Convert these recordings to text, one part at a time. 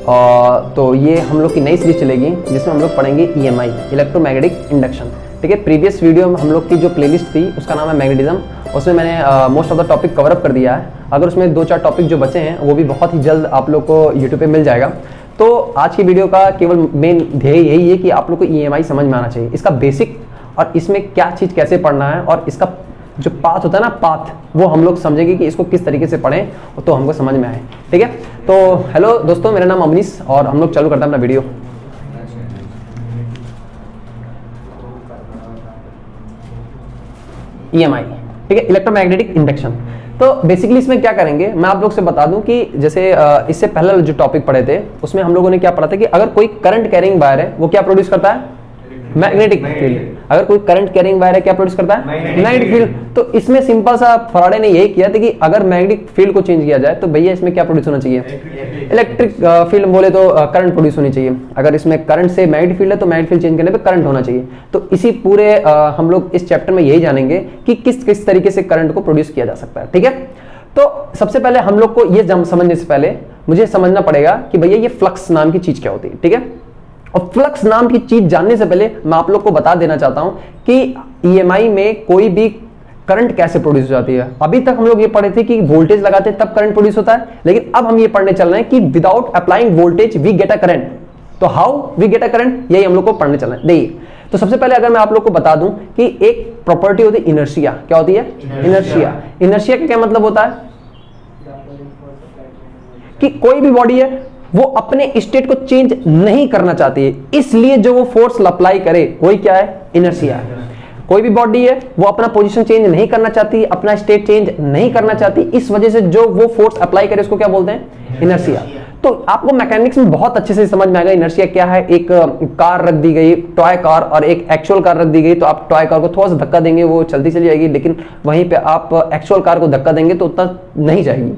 तो ये हम लोग की नई सीरीज चलेगी जिसमें हम लोग पढ़ेंगे EMI, इलेक्ट्रोमैग्नेटिक इंडक्शन। ठीक है, प्रीवियस वीडियो में हम लोग की जो प्लेलिस्ट थी उसका नाम है मैग्नेटिज्म, उसमें मैंने most of the topic cover up कर दिया है। अगर उसमें 2-4 टॉपिक जो बचे हैं वो भी बहुत ही जल्द आप लोग को यूट्यूब पे मिल जाएगा। तो आज की वीडियो का केवल मेन ध्येय यही है कि आप लोग को EMI समझ में आना चाहिए, इसका बेसिक और इसमें क्या चीज़ कैसे पढ़ना है और इसका जो पाथ होता है ना, पाथ, वो हम लोग समझेंगे कि इसको किस तरीके से पढ़ें तो हमको समझ में आए। ठीक है, तो हेलो दोस्तों, मेरा नाम अमनीश और हम लोग चालू करते हैं अपना वीडियो। EMI, ठीक है, इलेक्ट्रोमैग्नेटिक इंडक्शन। तो बेसिकली इसमें क्या करेंगे, मैं आप लोग से बता दूं कि जैसे इससे पहले जो टॉपिक पढ़े थे उसमें हम लोगों ने क्या पढ़ा था कि अगर कोई करंट कैरिंग वायर है वो क्या प्रोड्यूस करता है, मैग्नेटिक फील्ड। अगर कोई करंट कैरिंग वायर है क्या प्रोड्यूस करता है, मैग्नेटिक फील्ड। तो इसमें सिंपल सा फराडे ने यही किया था कि अगर मैग्नेटिक फील्ड को चेंज किया जाए तो भैया इसमें क्या प्रोड्यूस होना चाहिए, इलेक्ट्रिक फील्ड बोले तो करंट प्रोड्यूस होनी चाहिए। अगर इसमें करंट से मैग्नेटिक फील्ड है तो मैग्नेटिक फील्ड चेंज करने पे करंट होना चाहिए। तो इसी पूरे हम लोग इस चैप्टर में यही जानेंगे कि किस किस तरीके से करंट को प्रोड्यूस किया जा सकता है। ठीक है, तो सबसे पहले हम लोग को ये समझने से पहले मुझे समझना पड़ेगा कि भैया ये फ्लक्स नाम की चीज क्या होती है। ठीक है, और फ्लक्स नाम की चीज जानने से पहले मैं आप लोग को बता देना चाहता हूं कि EMI में कोई भी करंट कैसे प्रोड्यूस हो जाती है। अभी तक हम लोग ये पढ़े थे कि वोल्टेज लगाते तब करंट प्रोड्यूस होता है, लेकिन अब हम ये पढ़ने चल रहे हैं कि without applying voltage we get a current. तो how we get a current, यही हम लोग को पढ़ने चल रहे हैं। देखिए, तो सबसे पहले अगर मैं आप लोग को बता दूं कि एक प्रॉपर्टी होती है इनर्शिया। क्या होती है, इनर्शिया। इनर्शिया का क्या मतलब होता है कि कोई भी बॉडी है वो अपने स्टेट को चेंज नहीं करना चाहती है, इसलिए जो वो फोर्स अप्लाई करे वही क्या है, इनर्शिया। कोई भी बॉडी है वो अपना पोजीशन चेंज नहीं करना चाहती, अपना स्टेट चेंज नहीं करना चाहती, इस वजह से जो वो फोर्स अप्लाई करे उसको क्या बोलते हैं, इनर्शिया। तो आपको मैकेनिक्स में बहुत अच्छे से समझ में आएगा इनर्शिया क्या है। एक कार रख दी गई, टॉय कार, और एक एक्चुअल कार रख दी गई, तो आप टॉय कार को थोड़ा सा धक्का देंगे वो चलती चली जाएगी, लेकिन वहीं पे आप एक्चुअल कार को धक्का देंगे तो उतना नहीं जाएगी।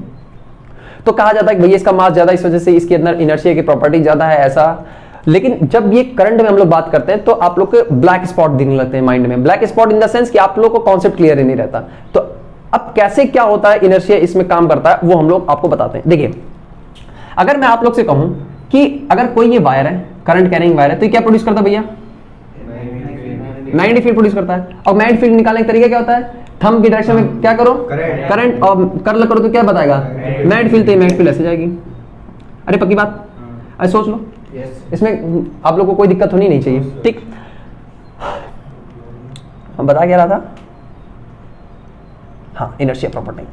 तो कहा जाता है कि भैया इसका मास ज्यादा, इस वजह से इसके अंदर इनर्शिया की प्रॉपर्टी ज्यादा है, ऐसा। लेकिन जब ये करंट में हम लोग बात करते हैं तो आप लोग को ब्लैक स्पॉट दिखने लगते हैं माइंड में। Black spot in the sense कि आप लोग को कॉन्सेप्ट क्लियर ही नहीं रहता। तो अब कैसे क्या होता है, इनर्शिया इसमें काम करता है, वो हम लोग आपको बताते हैं। देखिए, अगर मैं आप लोग से कहूं कि अगर कोई ये वायर है, करंट कैरिंग वायर है, तो ये क्या प्रोड्यूस करता है भैया, मैग्नेटिक फील्ड प्रोड्यूस करता है। और मैग्नेटिक फील्ड निकालने का तरीका क्या होता है, थंब की डायरेक्शन में क्या करो, करंट, और कर्ल करो तो क्या बताएगा, मैग्नेटिक फील्ड। तो मैग्नेटिक फील्ड ऐसे जाएगी। अरे पक्की बात, ऐसे सोच लो, इसमें आप लोग को कोई दिक्कत होनी नहीं चाहिए। ठीक, हम बता क्या रहा था, हाँ, इनर्शिया प्रॉपर्टी।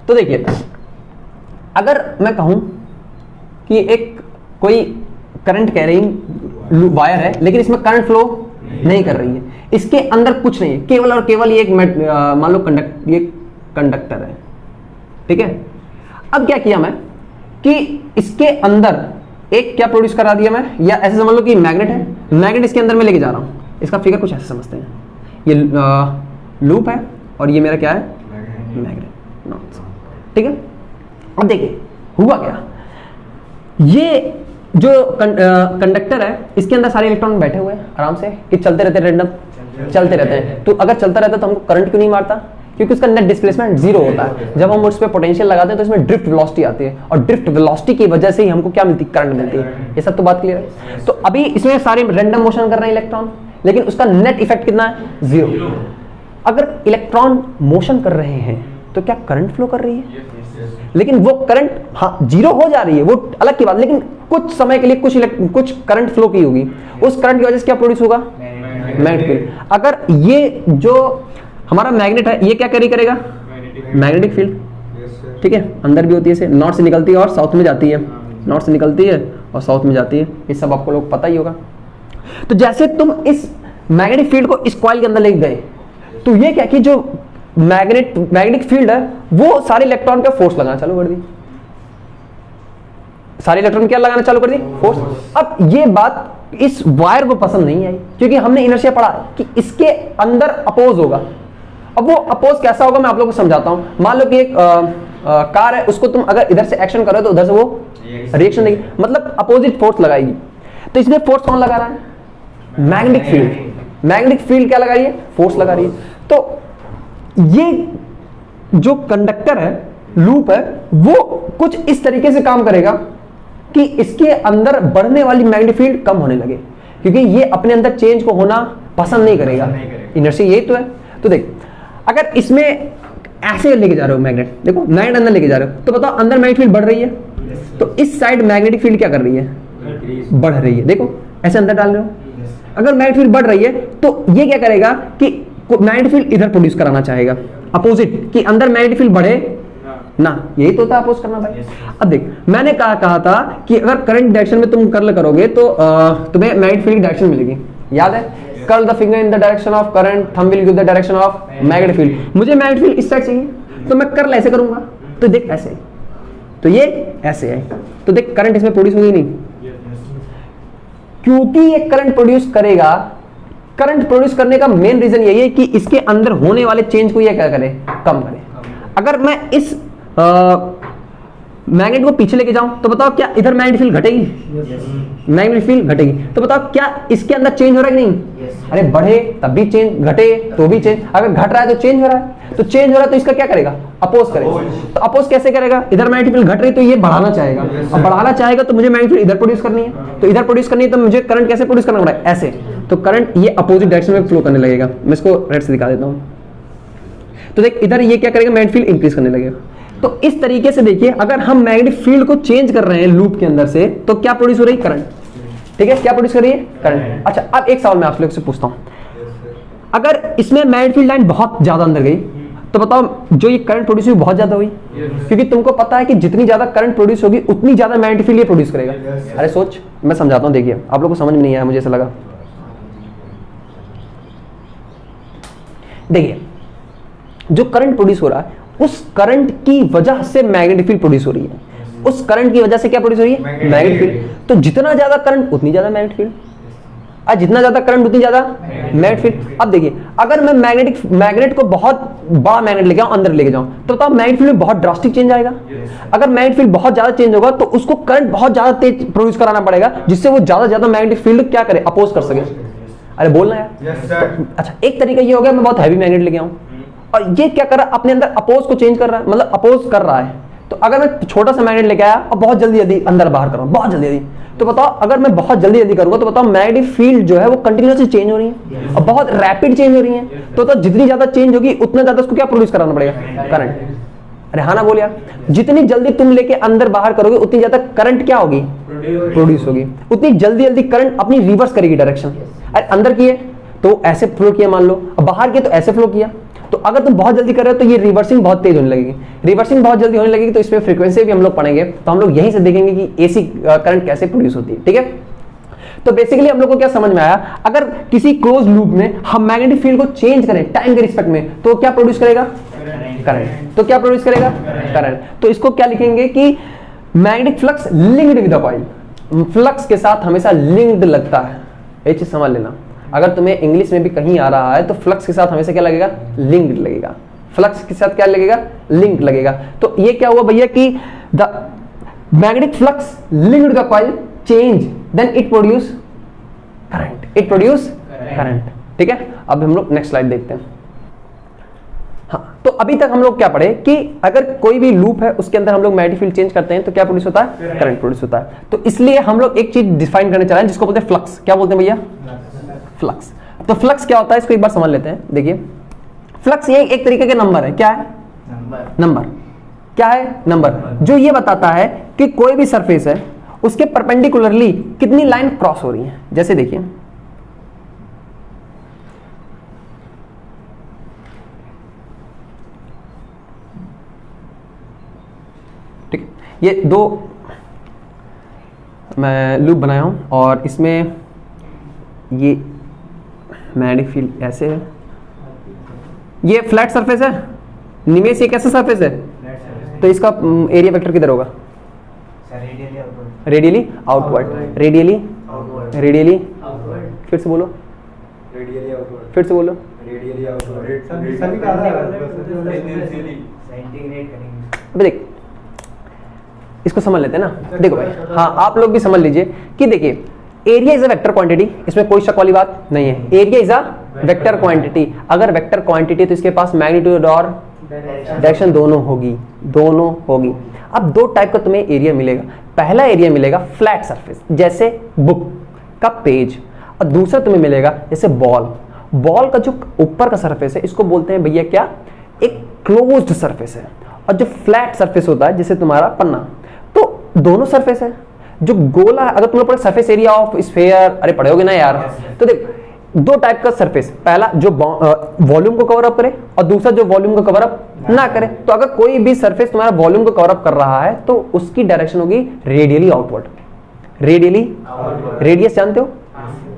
तो देखिए, अगर मैं कहूं कि एक कोई करंट कैरिंग वायर है लेकिन इसमें करंट फ्लो नहीं कर रही है, इसके अंदर कुछ नहीं है, केवल और केवल ये एक मान लो ये कंडक्टर है। ठीक है, अब क्या किया मैं कि इसके अंदर एक क्या प्रोड्यूस करा दिया मैं, या ऐसे समझ लो कि मैग्नेट है, मैग्नेट इसके अंदर में लेके जा रहा हूं। इसका फिगर कुछ ऐसे समझते हैं, ये लूप है और ये मेरा क्या है, मैग्नेट। ठीक है, अब देखिए हुआ क्या, ये जो कंडक्टर है इसके अंदर सारे इलेक्ट्रॉन बैठे हुए हैं आराम से, कि चलते रहते हैं, रैंडम चलते रहते हैं। तो अगर चलता रहता है तो हमको करंट क्यों नहीं मारता, क्योंकि उसका नेट डिस्प्लेसमेंट जीरो होता है। जब हम उस पर पोटेंशियल लगाते हैं तो इसमें ड्रिफ्ट वेलोसिटी आती है, और ड्रिफ्ट वेलोसिटी की वजह से ही हमको क्या मिलती है, करंट मिलती है। ये सब तो बात क्लियर है। तो अभी इसमें सारे रैंडम मोशन कर रहे हैं इलेक्ट्रॉन, लेकिन उसका नेट इफेक्ट कितना है, जीरो। अगर इलेक्ट्रॉन मोशन कर रहे हैं तो क्या करंट फ्लो कर रही है, लेकिन वो करंट, हाँ, जीरो हो जा रही है, वो अलग की बात, लेकिन कुछ समय के लिए कुछ करंट फ्लो की होगी, उस करंट की वजह से क्या प्रोड्यूस होगा, मैग्नेटिक फील्ड। अगर ये जो हमारा मैग्नेट है ये क्या करेगा, मैग्नेटिक फील्ड। ठीक है, अंदर भी होती है, नॉर्थ से निकलती है और साउथ में जाती है, नॉर्थ से निकलती है और साउथ में जाती है, ये सब आपको लोग पता ही होगा। तो जैसे तुम इस मैग्नेटिक फील्ड को इस कॉइल के अंदर लेके गए, तो ये क्या कि जो मैग्नेटिक फील्ड है वो सारे इलेक्ट्रॉन पे फोर्स लगाना चालू कर दी, सारे इलेक्ट्रॉन क्या लगाना चालू कर दी, फोर्स। अब ये बात इस वायर को पसंद नहीं आई, क्योंकि हमने इनर्शिया पढ़ा कि इसके अंदर अपोज होगा। अब वो अपोज कैसा होगा मैं आप लोगों को समझाता हूं। मान लो कि एक कार है, उसको तुम अगर इधर से एक्शन करो तो उधर से वो रिएक्शन देगी, मतलब अपोजिट फोर्स लगाएगी। तो इसमें फोर्स कौन लगा रहा है, मैग्नेटिक फील्ड। मैग्नेटिक फील्ड क्या लगा रही है, फोर्स लगा रही है। तो ये जो कंडक्टर है, लूप है, वो कुछ इस तरीके से काम करेगा कि इसके अंदर बढ़ने वाली मैग्नेटिक फील्ड कम होने लगे, क्योंकि ये अपने अंदर चेंज को होना पसंद नहीं करेगा। इनर्शिया यही तो है। तो देख, अगर इसमें ऐसे लेके जा रहे हो मैग्नेट, देखो मैग्नेट अंदर लेके जा रहे हो, तो बताओ अंदर मैग्नेटिक फील्ड बढ़ रही है, तो इस साइड मैग्नेटिक फील्ड क्या कर रही है, बढ़ रही है। देखो ऐसे अंदर डाल रहे हो, अगर मैग्नेटिक फील्ड बढ़ रही है तो ये क्या करेगा कि मैग्नेटिक फील्ड इधर प्रोड्यूस कराना चाहेगा, अपोजिट, कि अंदर मैग्नेटिक फील्ड बढ़े ना, यही तो था अपोज करना भाई। अब देख, मैंने कहा था कि अगर करंट डायरेक्शन में तुम कर्ल करोगे तो तुम्हें मैग्नेटिक फील्ड डायरेक्शन मिलेगी, याद है? Curl the finger in the direction of current, thumb will give the direction of magnetic field. मुझे मैग्नेटिक फील्ड इस साइड चाहिए, तो मैं कर्ल ऐसे करूंगा, तो देख ऐसे, तो ये ऐसे है, तो देख करंट इसमें प्रोड्यूस होगी नहीं, क्योंकि ये करंट प्रोड्यूस करेगा। करंट प्रोड्यूस करने का मेन रीजन यही है कि इसके अंदर होने वाले चेंज को ये क्या करे, कम करे। अगर मैं इस मैग्नेट को पीछे लेके जाऊं तो बताओ क्या इधर मैग्नेटिक फील्ड घटेगी? मैग्नेटिक फील्ड घटेगी, तो बताओ क्या इसके अंदर चेंज हो रहा है कि नहीं? अरे बढ़े तब भी चेंज, घटे तो भी चेंज। अगर घट रहा है तो चेंज हो रहा है, तो चेंज हो रहा है तो इसका क्या करेगा, अपोज करेगा। तो अपोज कैसे करेगा? इधर मैग्नेटिक फील्ड घट रही तो ये बढ़ाना चाहेगा, अब बढ़ाना चाहेगा तो मुझे मैग्नेटिक फील्ड इधर प्रोड्यूस करनी है, तो इधर प्रोड्यूस करनी है तो मुझे करंट कैसे प्रोड्यूस करना पड़ेगा, ऐसे। तो करंट ये अपोजिट डायरेक्शन में फ्लो करने लगेगा। मैं इसको रेड से दिखा देता हूं। तो देख इधर ये क्या करेगा, मैग्नेटिक फील्ड इंक्रीज करने लगेगा। तो इस तरीके से देखिए, अगर हम मैग्नेटिक फील्ड को चेंज कर रहे हैं लूप के अंदर से, तो क्या प्रोड्यूस हो रही है, करंट। ठीक है, क्या प्रोड्यूस कर रही है, करंट। अच्छा, अब एक सवाल मैं आप लोग से पूछता हूं, अगर इसमें मैग्नेटिक फील्ड लाइन बहुत ज्यादा अंदर गई तो बताओ जो ये करंट प्रोड्यूस हुई बहुत ज्यादा हुई, क्योंकि तुमको पता है कि जितनी ज्यादा करंट प्रोड्यूस होगी उतनी ज्यादा मैग्नेटिक फील्ड ये प्रोड्यूस करेगा। अरे सोच, मैं समझाता हूं, देखिए आप लोग को समझ में नहीं आया, मुझे ऐसा लगा। देखिए जो करंट प्रोड्यूस हो रहा है उस करंट की वजह से मैग्नेटिक फील्ड प्रोड्यूस हो रही है, उस करंट की वजह से क्या प्रोड्यूस हो रही है, मैग्नेटिक फील्ड। तो जितना ज्यादा करंट उतनी ज्यादा मैग्नेटिक फील्ड, और जितना ज्यादा करंट उतनी ज्यादा मैग्नेटिक फील्ड। अब देखिए, अगर मैं मैग्नेट को बहुत बड़ा मैग्नेट लेके आऊं, अंदर लेके जाऊं, तो बताओ मैग्नेटिक फील्ड में बहुत ड्रास्टिक चेंज आएगा। अगर मैग्नेटिक फील्ड बहुत ज्यादा चेंज होगा तो उसको करंट बहुत ज्यादा तेज प्रोड्यूस कराना पड़ेगा, जिससे वो ज्यादा मैग्नेटिक फील्ड क्या करे, अपोज कर सके। अरे बोलना यार। तो, अच्छा, एक तरीका ये हो गया, मैं बहुत हैवी मैग्नेट लेके आऊं और ये क्या कर रहा है, अपने अंदर अपोज को चेंज कर रहा है, मतलब अपोज कर रहा है। तो अगर मैं छोटा सा मैग्नेट लेके आया और बहुत जल्दी अंदर बाहर कर रहा हूं, बहुत जल्दी, तो बताओ अगर मैं बहुत जल्दी करूंगा तो बताओ मैग्नेटिक फील्ड जो है वो कंटिन्यूसली चेंज हो रही है और बहुत रैपिड चेंज हो रही है। तो जितनी ज्यादा चेंज होगी उतना ज्यादा उसको क्या प्रोड्यूस कराना पड़ेगा, करंट। अरे हाँ ना बोल यार, जितनी जल्दी तुम लेके अंदर बाहर करोगे उतनी ज्यादा करंट क्या होगी, प्रोड्यूस होगी। उतनी जल्दी करंट अपनी रिवर्स करेगी डायरेक्शन। अरे अंदर किए तो ऐसे फ्लो किया मान लो, और बाहर किए तो ऐसे फ्लो किया। तो अगर तुम बहुत जल्दी कर रहे हो तो ये रिवर्सिंग बहुत तेज होने लगेगी। रिवर्सिंग बहुत जल्दी होने लगेगी तो इसमें फ्रीक्वेंसी भी हम लोग पढ़ेंगे, तो हम लोग यहीं से देखेंगे कि एसी करंट कैसे प्रोड्यूस होती है। ठीक है, तो बेसिकली हम लोग को क्या समझ में आया, अगर किसी क्लोज लूप में हम मैग्नेटिक फील्ड को चेंज करें टाइम के रिस्पेक्ट में तो क्या प्रोड्यूस करेगा, करंट। तो क्या प्रोड्यूस करेगा, करंट। तो इसको क्या लिखेंगे कि magnetic flux linked with the coil. Flux के साथ हमेशा लिंक्ड लगता है, ये चीज समझ लेना। अगर तुम्हें इंग्लिश में भी कहीं आ रहा है तो फ्लक्स के साथ हमेशा क्या लगेगा, लिंक्ड लगेगा। फ्लक्स के साथ क्या लगेगा, लिंक लगेगा। तो ये क्या हुआ भैया कि the magnetic flux linked the coil change then it produce current, it produce current. ठीक है, अब हम लोग नेक्स्ट स्लाइड देखते हैं। हाँ, तो अभी तक हम लोग क्या पढ़े कि अगर कोई भी लूप है उसके अंदर हम लोग मैग्नेटिक फील्ड चेंज करते हैं तो क्या प्रोड्यूस होता है, करंट प्रोड्यूस होता है। तो इसलिए हम लोग एक चीज डिफाइन करने चला है जिसको बोलते हैं फ्लक्स। क्या बोलते हैं भैया, फ्लक्स। तो फ्लक्स क्या होता है इसको एक बार समझ लेते हैं। देखिए फ्लक्स ये एक तरीके के नंबर है। क्या है, नंबर। क्या है, नंबर, जो ये बताता है कि कोई भी सरफेस है उसके परपेंडिकुलरली कितनी लाइन क्रॉस हो रही है। जैसे देखिए ठीक, ये दो मैं लूप बनाया हूं और इसमें ये मैग्नेटिक फील्ड ऐसे है, ये फ्लैट सरफेस है। निमेश ये कैसा सरफेस है, तो इसका एरिया वेक्टर किधर होगा, रेडियली आउटवर्ड, रेडियली रेडियली, फिर से बोलो, फिर से बोलो, देख इसको समझ लेते हैं ना। देखो भाई, हाँ आप लोग भी समझ लीजिए कि देखिए area is a vector quantity, इसमें कोई शक वाली बात नहीं है। Area is a vector quantity. अगर वेक्टर क्वांटिटी तो इसके पास मैग्नीट्यूड और डायरेक्शन दोनों होगी, दोनों होगी। अब दो टाइप का तुम्हें एरिया मिलेगा। पहला एरिया मिलेगा फ्लैट सरफेस जैसे बुक का पेज, और दूसरा तुम्हें मिलेगा जैसे बॉल का जो ऊपर का सरफेस है इसको बोलते हैं भैया क्या, एक क्लोज्ड सरफेस है। और जो फ्लैट सरफेस होता है जैसे तुम्हारा पन्ना, तो दोनों सरफेस है। जो गोला है, अगर तुम लोग सरफेस एरिया ऑफ स्फीयर अरे पढ़ोगे ना यार, तो देख दो टाइप का सरफेस, पहला जो वॉल्यूम को कवर अप करे और दूसरा जो वॉल्यूम को कवर अप ना करे। तो अगर कोई भी सरफेस तुम्हारा वॉल्यूम को कवर अप कर रहा है तो उसकी डायरेक्शन होगी रेडियली आउटवर्ड। रेडियस जानते हो,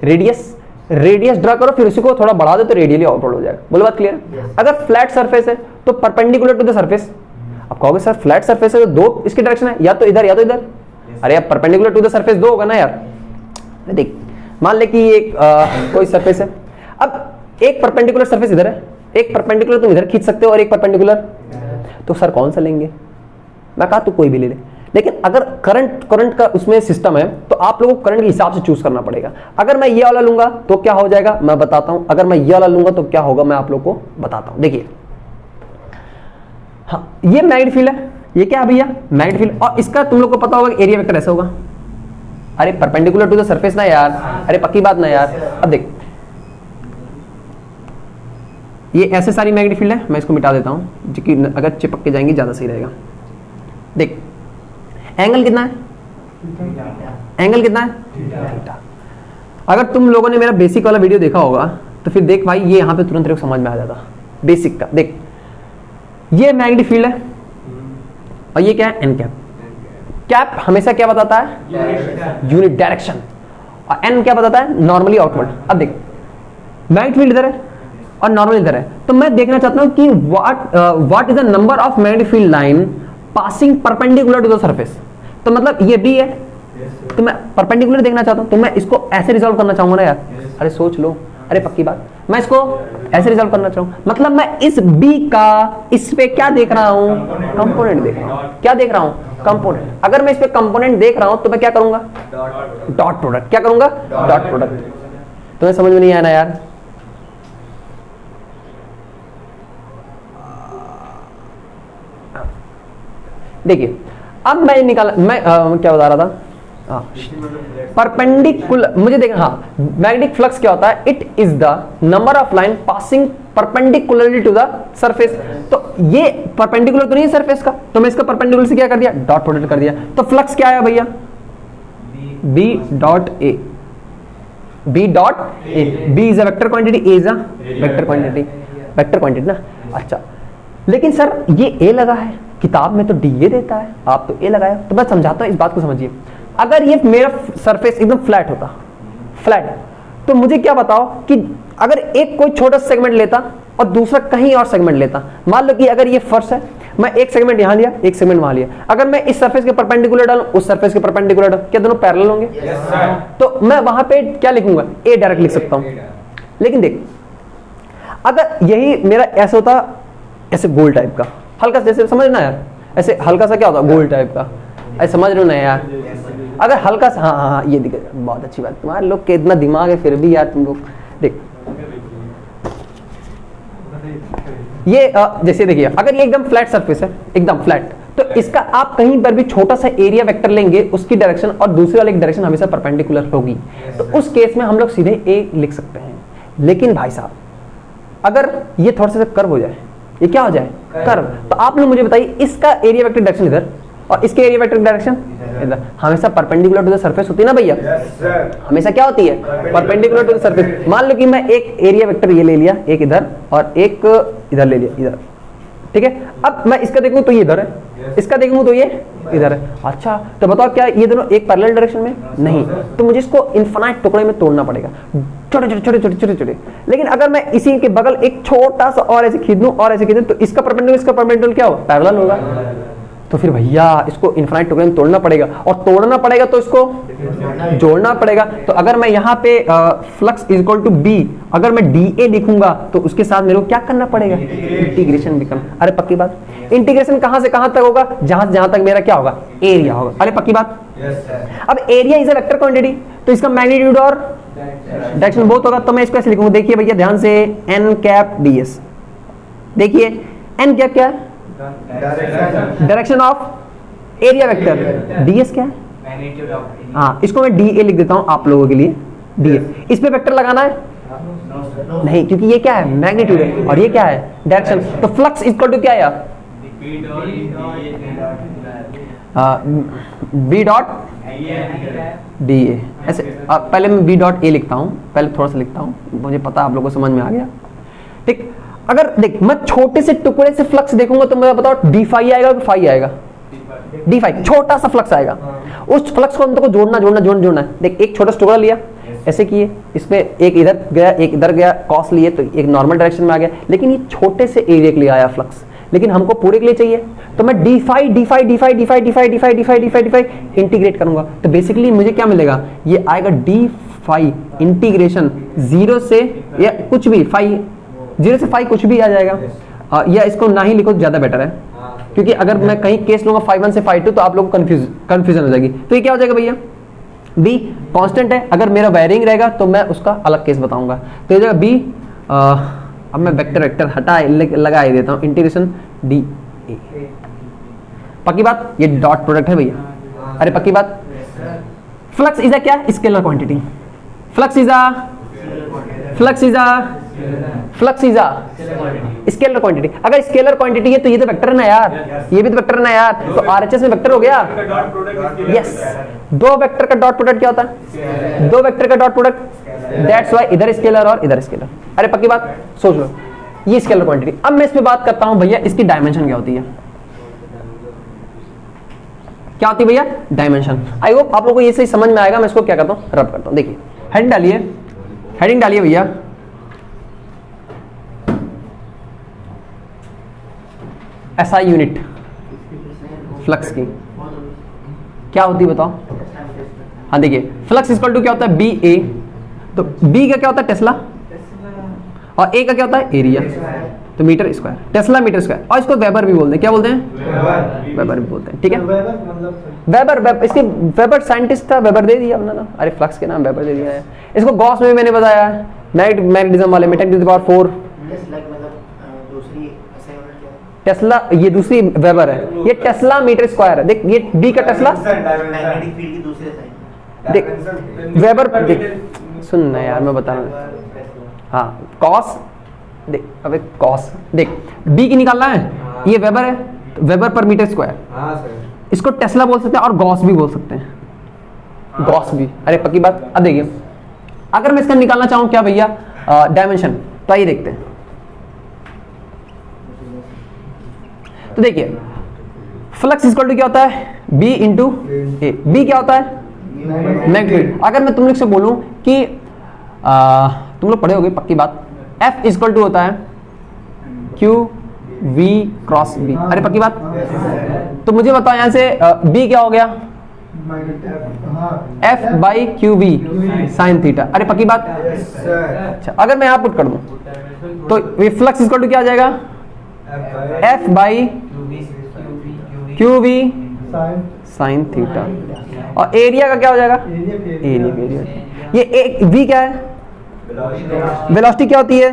रेडियस ड्रा करो फिर उसी को थोड़ा बढ़ा दो तो रेडियली आउटवर्ड हो जाएगा। बोलो बात क्लियर। अगर फ्लैट सरफेस है तो परपेंडिकुलर टू द सरफेस। अब कहोगे सर फ्लैट सरफेस है तो दो इसकी डायरेक्शन है, या तो इधर या तो इधर। अरे यार परपेंडिकुलर टू द सरफेस दो होगा ना यार। देख मान ले कि एक कोई सरफेस है, अब एक परपेंडिकुलर सरफेस इधर है, एक परपेंडिकुलर तुम इधर खींच सकते हो और एक परपेंडिकुलर, तो सर कौन सा लेंगे? मैं कहा तू कोई भी ले ले, लेकिन अगर करंट का उसमें सिस्टम है तो आप लोगों को करंट के हिसाब से चूज करना पड़ेगा। अगर मैं ये वाला लूंगा तो क्या हो जाएगा मैं बताता हूं, अगर मैं ये वाला लूंगा तो क्या होगा मैं आप लोगों को बताता हूं। देखिए हाँ, ये मैग्नेटिक फील्ड है, ये क्या है भैया मैग्नेटिक फील्ड, और इसका तुम लोग को पता होगा एरिया वेक्टर ऐसा होगा। अरे परपेंडिकुलर टू द सरफेस ना यार, अरे पक्की बात ना यार। अब देख ये ऐसे सारी मैग्नेटिक फील्ड है, मैं इसको मिटा देता हूं जो कि अगर चिपक के जाएंगे ज्यादा सही रहेगा। देख एंगल कितना है, एंगल कितना है थीटा। अगर तुम लोगों ने मेरा बेसिक वाला वीडियो देखा होगा तो फिर देख भाई ये यहां पे तुरंत तेरे को समझ में आ जाता बेसिक का। देख ये मैग्नेटिक फील्ड है और ये क्या है एन कैप। कैप हमेशा क्या बताता है यूनिट डायरेक्शन, और एन क्या बताता है नॉर्मली आउटवर्ड। अब देख मैग्नेटिक फील्ड इधर है और नॉर्मल इधर है, तो मैं देखना चाहता हूं कि what is the number of magnetic field line passing perpendicular to the surface. तो मतलब ये बी है, तो मैं परपेंडिकुलर देखना चाहता हूं, तो मैं इसको ऐसे रिजॉल्व करना चाहूंगा ना यार। अरे सोच लो, अरे पक्की बात, मैं इसको ऐसे रिजॉल्व करना चाहूंगा, मतलब मैं इस बी का इस पे क्या देख रहा हूं कंपोनेंट देख रहा हूं। क्या देख रहा हूं कंपोनेंट। अगर मैं इस पे कंपोनेंट देख रहा हूं तो मैं क्या करूंगा डॉट प्रोडक्ट। क्या करूंगा डॉट प्रोडक्ट। तुम्हें समझ में नहीं आया ना यार। देखिए अब मैं निकाला, मैं क्या बता रहा था, परपेंडिकुलर मुझे देखना। हाँ मैग्नेटिक फ्लक्स क्या होता है, it is the number of line passing perpendicularly to the surface. तो ये परपेंडिकुलर तो नहीं है सरफेस का, तो मैं इसका परपेंडिकुलर से क्या कर दिया डॉट प्रोडक्ट कर दिया। तो फ्लक्स क्या आया भैया B dot A, B dot A. B is a vector quantity, A is a vector quantity, vector quantity ना। अच्छा लेकिन सर ये ए लगा है, किताब में तो डी ए देता है, आप तो ए लगाया। तो मैं समझाता हूं, इस बात को समझिए। अगर ये मेरा सरफेस एकदम फ्लैट होता, फ्लैट, तो मुझे क्या बताओ कि अगर एक कोई छोटा सेगमेंट लेता और दूसरा कहीं और सेगमेंट लेता, मान लो कि अगर ये फर्श है, मैं एक सेगमेंट यहां लिया एक सेगमेंट वहां लिया, अगर मैं इस सरफेस के परपेंडिकुलर डालूं उस सरफेस के परपेंडिकुलर डालूं, क्या दोनों पैरेलल होंगे? तो मैं वहां पे क्या लिखूंगा ए डायरेक्ट लिख सकता हूं। लेकिन देख अगर यही मेरा ऐसा होता, ऐसे गोल टाइप का हल्का सा, जैसे समझ ना यार, ऐसे हल्का सा क्या होता गोल टाइप का, ऐसे समझ रहे हो ना यार। अगर हल्का सा, हाँ हाँ हाँ ये दिखे, बहुत अच्छी बात, तुम्हारे लोग के इतना दिमाग है फिर भी यार तुम लोग। देख ये जैसे देखिए अगर ये एकदम फ्लैट सरफेस है, एकदम फ्लैट, तो इसका आप कहीं पर भी छोटा सा एरिया वेक्टर लेंगे, उसकी डायरेक्शन और दूसरे वाले की डायरेक्शन हमेशा परपेंडिकुलर होगी। तो उस केस में हम लोग सीधे ए लिख सकते हैं। लेकिन भाई साहब अगर ये थोड़ा सा कर्व हो जाए, ये क्या हो जाए कर्व, तो आप लोग मुझे बताइए इसका एरिया वेक्टर डायरेक्शन इधर और इसके एरिया वेक्टर डायरेक्शन इधर, हमेशा परपेंडिकुलर टू द सरफेस होती है ना भैया। हमेशा क्या होती है परपेंडिकुलर टू द सरफेस। मान लो कि मैं एक एरिया वेक्टर ये ले लिया, एक इधर और एक इधर ले लिया, इधर, ठीक है। अब मैं इसका देखूं तो ये इधर है, इसका देखूं तो ये इधर है। अच्छा तो बताओ क्या ये दोनों एक पैरेलल डायरेक्शन में नहीं, तो मुझे इसको इनफाइनाइट टुकड़े में तोड़ना पड़ेगा, छोटे छोटे छोटे छोटे छोटे छोटे। लेकिन अगर मैं इसी के बगल एक छोटा सा और ऐसे खींच दूं और ऐसे खींच दूं, तो इसका परपेंडिकुलर क्या हो पैरेलल होगा। तो फिर भैया इसको इनफाइनाइट टुकड़े में तोड़ना पड़ेगा, और तोड़ना पड़ेगा तो इसको जोड़ना पड़ेगा। तो अगर मैं यहाँ पे flux is equal to B, अगर मैं डी ए लिखूंगा तो उसके साथ मेरे को क्या करना पड़ेगा इंटीग्रेशन भी करना। अरे पक्की बात, इंटीग्रेशन कहां से कहां तक होगा जहां तक मेरा क्या होगा एरिया होगा। अरे पक्की बात। अब area is a vector quantity, तो इसका मैग्नीट्यूड और डायरेक्शन बहुत होगा। तो मैं इसको ऐसे लिखूंगा, देखिए भैया ध्यान से, एन कैप डी एस। देखिए एन कैप क्या है direction of area vector, DS क्या है हाँ, इसको मैं डी ए लिख देता हूँ आप लोगों के लिए, डी ए। इस पे वेक्टर लगाना है नहीं, क्योंकि ये क्या है, मैग्नीट्यूड है, और ये क्या है, डायरेक्शन। तो फ्लक्स इक्वल टू क्या है यार, बी डॉट डी ए। ऐसे पहले मैं बी डॉट ए लिखता हूँ, पहले थोड़ा सा लिखता हूँ, मुझे पता है आप लोगों को समझ में आ गया। ठीक, अगर देख मैं छोटे से टुकड़े से फ्लक्स देखूंगा तो मैं बताओ डी फाई आएगा कि फाई आएगा, डी फाई, छोटा सा फ्लक्स आएगा। उस फ्लक्स को हम तो जोड़ना जोड़ना जोड़ना जोड़ना है। देख एक छोटा सा टुकड़ा लिया, ऐसे किए, इसमें एक इधर गया एक इधर गया, कॉस लिए तो एक नॉर्मल डायरेक्शन में आ गया, लेकिन ये छोटे से एरिया के लिए आया फ्लक्स, लेकिन हमको पूरे के लिए चाहिए, तो मैं D phi D phi D phi D phi D phi D phi D phi D phi D phi integrate करूंगा, तो बेसिकली मुझे क्या मिलेगा, ये आएगा डी फाई इंटीग्रेशन 0 से या कुछ भी फाई, 0 से फाई कुछ भी आ जाएगा। या इसको ना ही लिखो तो ज्यादा बेटर है, क्योंकि अगर मैं कहीं केस लूंगा फाई 1 से फाई 2 तो आप लोग को कंफ्यूजन हो जाएगी। तो ये क्या हो जाएगा भैया, बी कांस्टेंट है, अगर मेरा वायरिंग रहेगा तो मैं उसका अलग केस बताऊंगा। तो ये जगह बी, अब मैं वेक्टर वेक्टर हटा लगा ही देता हूं, इंटीग्रेशन डी ए। पक्की बात, ये डॉट प्रोडक्ट है भैया, अरे पक्की बात। फ्लक्स इज अ क्या, scalar quantity, flux is a scalar quantity. अगर स्केलर क्वांटिटी है तो ये तो वेक्टर है ना यार, ये भी तो वेक्टर है ना यार, तो आरएचएस में वेक्टर हो गया। यस, दो वेक्टर का डॉट प्रोडक्ट क्या होता है, दो वेक्टर का डॉट प्रोडक्ट, दैट्स व्हाई इधर स्केलर और इधर स्केलर। अरे पक्की बात, सोच लो, ये स्केलर क्वांटिटी। अब मैं इस पे बात करता हूं भैया, इसकी डायमेंशन क्या होती है, क्या होती है भैया, डायमेंशन। आई होप आप लोगों को ये सही समझ में आएगा। मैं इसको क्या करता हूं, रब करता हूं। देखिए हेडिंग डालिए, हेडिंग डालिए भैया, एसआई यूनिट फ्लक्स की क्या होती है बताओ। हाँ देखिए, फ्लक्स इक्वल टू क्या होता है, बी ए, तो बी का क्या होता है, टेस्ला, और ए का क्या होता है, एरिया, तो metre square, tesla metre square. और इसको वेबर भी बोलते हैं, क्या बोलते हैं, वेबर भी बोलते हैं। ठीक है, वेबर, इसके वेबर साइंटिस्ट था, वेबर दे दिया अपना नाम, अरे फ्लक्स के नाम वेबर दे दिया है। इसको गॉस में भी मैंने बताया, मैग्नेटिज्म वाले में 10⁴। टेस्ला, ये दूसरी वेबर है, ये टेस्ला मीटर स्क्वायर है। देख ये बी का टेस्ला, देख वेबर, देख सुन ना यार मैं बता रहा हूँ। हाँ कॉस, देख अबे कॉस, देख बी की निकालना है, ये वेबर है, तो वेबर पर मीटर स्क्वायर, इसको टेस्ला बोल सकते हैं और गॉस भी बोल सकते हैं, गॉस भी। अरे पक्की बात। अब देखिए अगर मैं इसका निकालना चाहूँ क्या भैया, डायमेंशन, तो आइए देखते हैं। तो देखिए फ्लक्स इक्वल टू क्या होता है, बी इंटू ए। बी क्या होता है, मैग्नीट्यूड। अगर मैं तुम लोग से बोलूं कि तुम लोग पढ़े होगे पक्की बात, एफ इक्वल टू होता है क्यू वी क्रॉस बी। अरे पक्की बात। तो मुझे बताओ यहां से बी क्या हो गया, F by Q V sine theta. अरे पक्की बात। अच्छा अगर मैं यहां पुट कर दूं तो ये फ्लक्स इक्वल टू क्या आ जाएगा, F by Q V sine theta. और एरिया का क्या हो जाएगा, एरिया। ये एक वी क्या है, वेलोसिटी क्या होती है,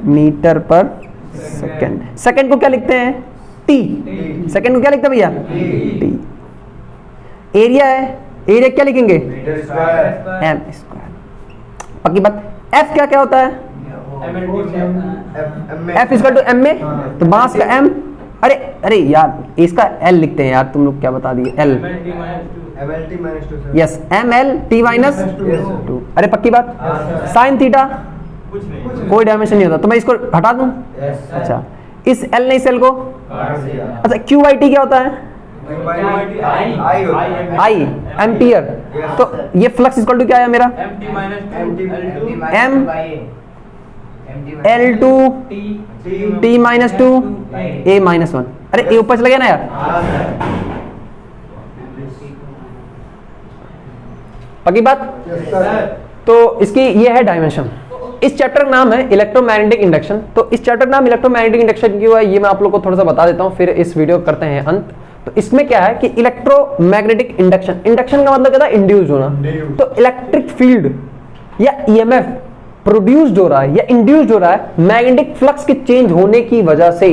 मीटर पर सेकंड। सेकंड को क्या लिखते हैं, टी। सेकंड को क्या लिखते हैं भैया, टी। एरिया है, एरिया क्या लिखेंगे, एम स्क्वायर। पक्की बात। एफ क्या क्या होता है, एफ इक्वल टू एम में, तो मास का एम। अरे यार इसका एल लिखते हैं यार, तुम लोग क्या बता दिए, L. Yes, M L T minus 2। अरे पक्की बात। साइन थीटा कोई डायमेंशन नहीं होता, तो मैं इसको हटा दूं। अच्छा इस एल ने इस एल को, अच्छा क्यू आई टी क्या होता है, आई एम्पियर। तो ये फ्लक्स इक्वल टू क्या है मेरा, M L two T minus 2 A minus 1। अरे ए ऊपर चला गया ना यार। पक्की बात। तो इसकी ये है डायमेंशन। इस चैप्टर का नाम है इलेक्ट्रोमैग्नेटिक इंडक्शन। तो इस चैप्टर का नाम इलेक्ट्रोमैग्नेटिक इंडक्शन क्यों है, ये मैं आप लोग को थोड़ा सा बता देता हूँ, फिर इस वीडियो करते हैं अंत। तो इसमें क्या है कि इलेक्ट्रोमैग्नेटिक इंडक्शन, इंडक्शन का मतलब क्या था, इंड्यूस होना। तो इलेक्ट्रिक फील्ड या ईएमएफ प्रोड्यूस्ड हो रहा है या इंड्यूस्ड हो रहा है मैग्नेटिक फ्लक्स के चेंज होने की वजह से।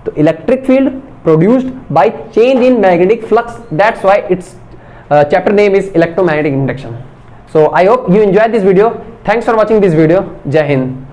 तो electric field produced by change in magnetic flux. That's why its chapter name is electromagnetic induction. So I hope you enjoyed this video. Thanks for watching this video. Jai Hind.